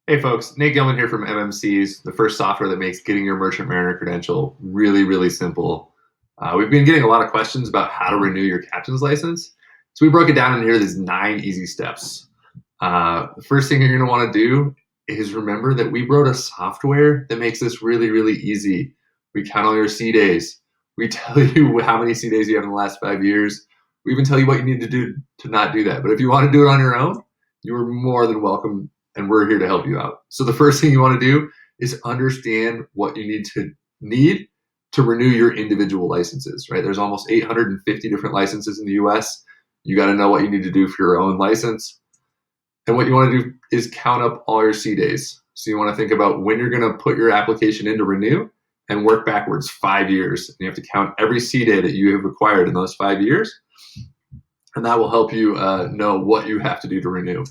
Hey folks, Nate Gilman here from MMCs, the first software that makes getting your merchant mariner credential really, really simple. We've been getting a lot of questions about how to renew your captain's license. So we broke it down in here. There's 9 easy steps. The first thing you're going to want to do is remember that we wrote a software that makes this really, really easy. We count all your C days. We tell you how many C days you have in the last 5 years. We even tell you what you need to do to not do that. But if you want to do it on your own, you are more than welcome, and we're here to help you out. So the first thing you want to do is understand what you need to renew your individual licenses, right? There's almost 850 different licenses in the US. You got to know what you need to do for your own license. And what you want to do is count up all your C days. So you want to think about when you're going to put your application in to renew and work backwards 5 years. And you have to count every C day that you have acquired in those 5 years. And that will help you know what you have to do to renew.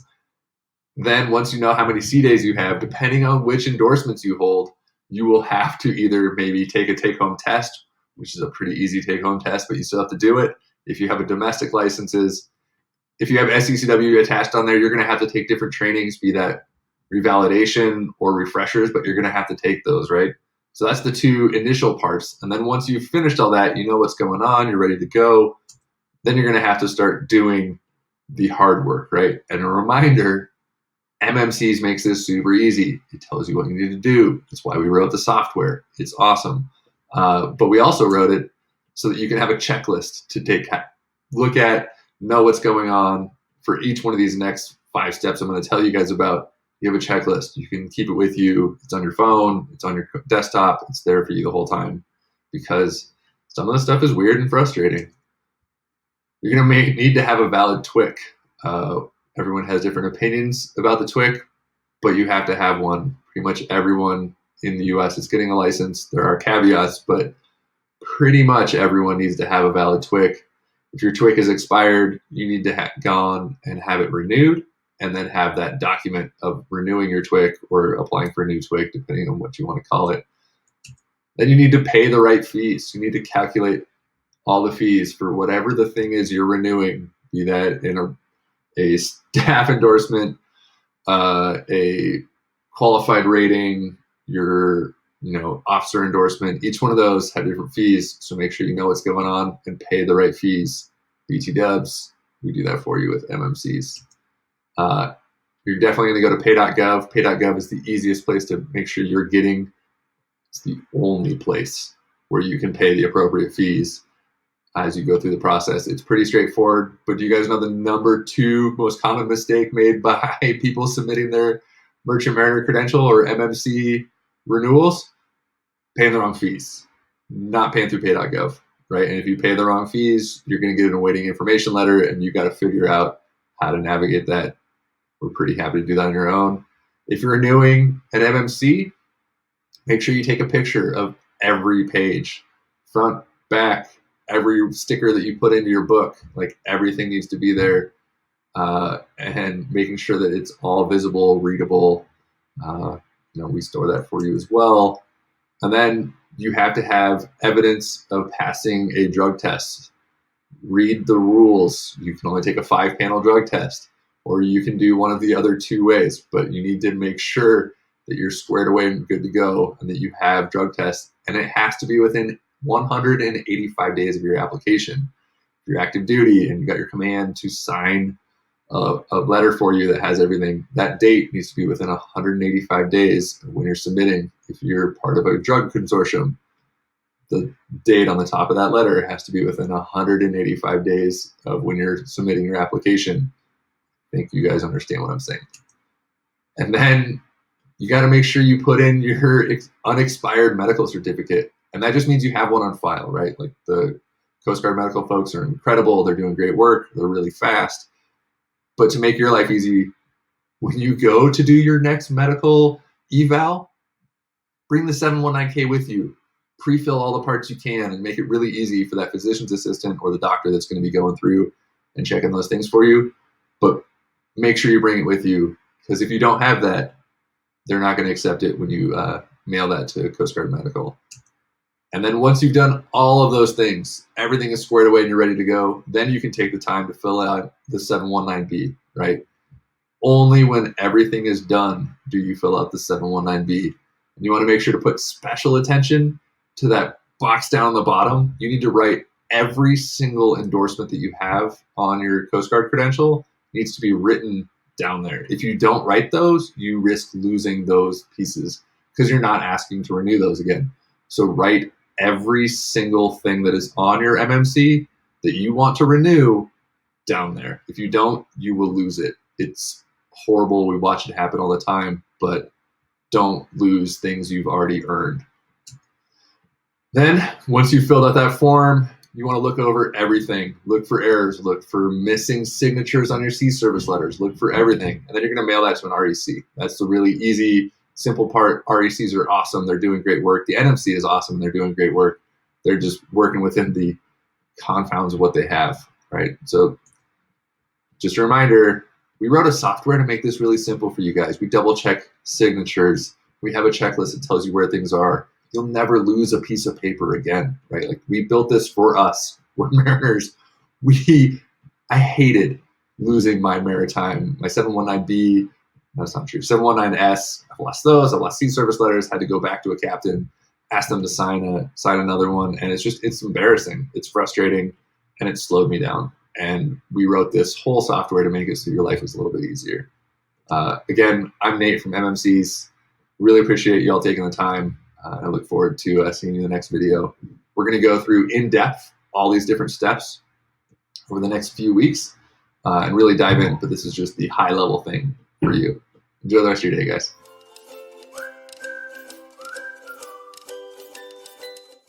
Then once you know how many C days you have, depending on which endorsements you hold, you will have to either maybe take a take-home test, which is a pretty easy take-home test, but you still have to do it. If you have a domestic licenses, if you have SECW attached on there, you're going to have to take different trainings, be that revalidation or refreshers, but you're going to have to take those, right? So that's the 2 initial parts. And then once you've finished all that, you know what's going on, you're ready to go, then you're going to have to start doing the hard work, right? And a reminder, MMCs makes this super easy. It tells you what you need to do. That's why we wrote the software. It's awesome. But we also wrote it so that you can have a checklist to look at, know what's going on for each one of these next 5 steps I'm going to tell you guys about. You have a checklist. You can keep it with you. It's on your phone. It's on your desktop. It's there for you the whole time because some of the stuff is weird and frustrating. You're going to need to have a valid TWIC. Everyone has different opinions about the TWIC, but you have to have one. Pretty much everyone in the US is getting a license. There are caveats, but pretty much everyone needs to have a valid TWIC. If your TWIC is expired, you need to have gone and have it renewed and then have that document of renewing your TWIC or applying for a new TWIC, depending on what you want to call it. Then you need to pay the right fees. You need to calculate all the fees for whatever the thing is you're renewing, be that in a staff endorsement, a qualified rating, your officer endorsement. Each one of those have different fees, so make sure you know what's going on and pay the right fees. BT Dubs, we do that for you with MMCs. You're definitely going to go to pay.gov. Pay.gov is the easiest place to make sure you're getting. It's the only place where you can pay the appropriate fees as you go through the process. It's pretty straightforward, but do you guys know the number 2 most common mistake made by people submitting their merchant mariner credential or MMC renewals? Paying the wrong fees, not paying through pay.gov, right? And if you pay the wrong fees, you're going to get an awaiting information letter and you got to figure out how to navigate that. We're pretty happy to do that on your own. If you're renewing an MMC, make sure you take a picture of every page, front, back, every sticker that you put into your book. Like everything needs to be there, and making sure that it's all visible, readable. We store that for you as well. And then you have to have evidence of passing a drug test. Read the rules. You can only take a 5-panel drug test, or you can do one of the other 2 ways, but you need to make sure that you're squared away and good to go and that you have drug tests, and it has to be within 185 days of your application. If you're active duty and you got your command to sign a letter for you that has everything, that date needs to be within 185 days when you're submitting. If you're part of a drug consortium, the date on the top of that letter has to be within 185 days of when you're submitting your application. I think you guys understand what I'm saying. And then you got to make sure you put in your unexpired medical certificate. And that just means you have one on file, right? Like the Coast Guard medical folks are incredible. They're doing great work. They're really fast. But to make your life easy, when you go to do your next medical eval, bring the 719K with you. Pre-fill all the parts you can and make it really easy for that physician's assistant or the doctor that's going to be going through and checking those things for you. But make sure you bring it with you, because if you don't have that, they're not going to accept it when you mail that to Coast Guard Medical. And then once you've done all of those things, everything is squared away and you're ready to go, then you can take the time to fill out the 719B, right? Only when everything is done do you fill out the 719B. And you want to make sure to put special attention to that box down on the bottom. You need to write every single endorsement that you have on your Coast Guard credential needs to be written down there. If you don't write those, you risk losing those pieces because you're not asking to renew those again. So write every single thing that is on your MMC that you want to renew down there. If you don't, you will lose it. It's horrible. We watch it happen all the time, but don't lose things you've already earned. Then, once you've filled out that form, you want to look over everything. Look for errors. Look for missing signatures on your sea service letters. Look for everything. And then you're going to mail that to an REC. That's the really easy, simple part. RECs are awesome. They're doing great work. The NMC is awesome. They're doing great work. They're just working within the confounds of what they have, right? So just a reminder, we wrote a software to make this really simple for you guys. We double check signatures. We have a checklist that tells you where things are. You'll never lose a piece of paper again, right? Like, we built this for us. We're mariners. I hated losing my maritime, my 719B. That's not true. 719S. I've lost those. I've lost sea service letters. Had to go back to a captain, ask them to sign another one, and it's embarrassing. It's frustrating, and it slowed me down. And we wrote this whole software to make it so your life is a little bit easier. Again, I'm Nate from MMCs. Really appreciate y'all taking the time. I look forward to seeing you in the next video. We're going to go through in depth all these different steps over the next few weeks and really dive in. But this is just the high level thing for you. Enjoy the rest of your day, guys.